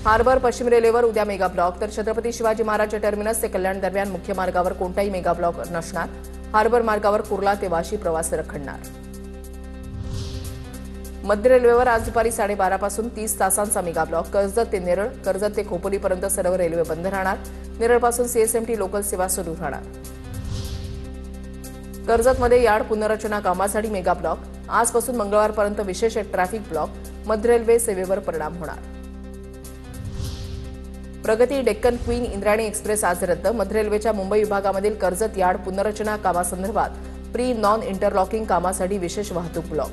Harbour पश्चिम रेल्वेवर उद्या mega block, तर छत्रपती शिवाजी महाराज टर्मिनस ते कल्याण दरम्यान मुख्य मार्गावर कोणताही मेगा ब्लॉक नसणार. हार्बर मार्गावर कुर्ला ते वाशी प्रवास रखडणार. मध्य रेल्वेवर आज दुपारी 12:30 पासून 30 तासांचा मेगा ब्लॉक. कर्जत ते नेरळ, कर्जत ते खोपोलीपर्यंत सर्व रेल्वे बंद राहणार. नेरळपासून सीएसएमटी लोकल सेवा सुरू राहणार. कर्जतमध्ये यार्ड पुनर्रचना कामासाठी मेगा ब्लॉक. आजपासून मंगळवारपर्यंत विशेष ट्रॅफिक ब्लॉक. मध्य रेल्वे सेवेवर परिणाम होणार. प्रगती डेक्कन क्वीन इंद्रायणी एक्सप्रेस आज रद्द. मध्य रेल्वेच्या मुंबई विभागामधील कर्जत यार्ड पुनर्रचना कामासंदर्भात प्री नॉन इंटरलॉकिंग कामासाठी विशेष वाहतूक ब्लॉक.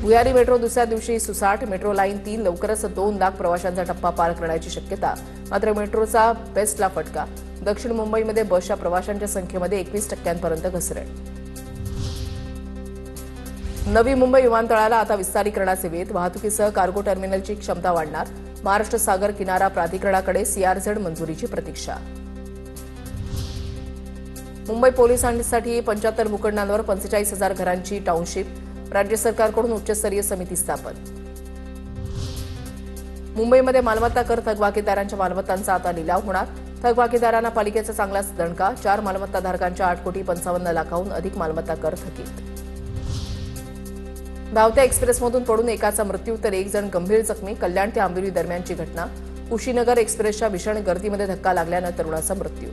भुयारी मेट्रो दुसऱ्या दिवशी सुसाट. मेट्रो लाईन 3 लवकरच 2 लाख प्रवाशांचा टप्पा पार करण्याची शक्यता. मात्र मेट्रोचा बेस्टला फटका. दक्षिण मुंबईमध्ये बसच्या प्रवाशांच्या संख्येमध्ये 21% घसरण. नवी मुंबई विमानतळाला आता विस्तारीकरणाचे वेध. वाहतुकीसह कार्गो टर्मिनलची क्षमता वाढणार. महाराष्ट्र सागर किनारा प्राधिकरणाकडे सीआरझेड मंजुरीची प्रतीक्षा. मुंबई पोलिसांसाठी 75 भूखंडांवर 45,000 घरांची टाउनशिप. राज्य सरकारकडून उच्चस्तरीय समिती स्थापन. मुंबईमध्ये मालमत्ता कर थकबाकीदारांच्या मालमत्तांचा आता लिलाव होणार. थकबाकीदारांना पालिकेचा चांगलाच दणका. 4 मालमत्ताधारकांच्या 8,55,00,000हून अधिक मालमत्ता कर थकीत. धावत्या एक्सप्रेसमधून पडून एकाचा मृत्यू तर 1 जण गंभीर जखमी. कल्याण ते आंबिवली दरम्यानची घटना. कुशीनगर एक्सप्रेसच्या भीषण गर्दीमध्ये धक्का लागल्यानं तरुणाचा मृत्यू.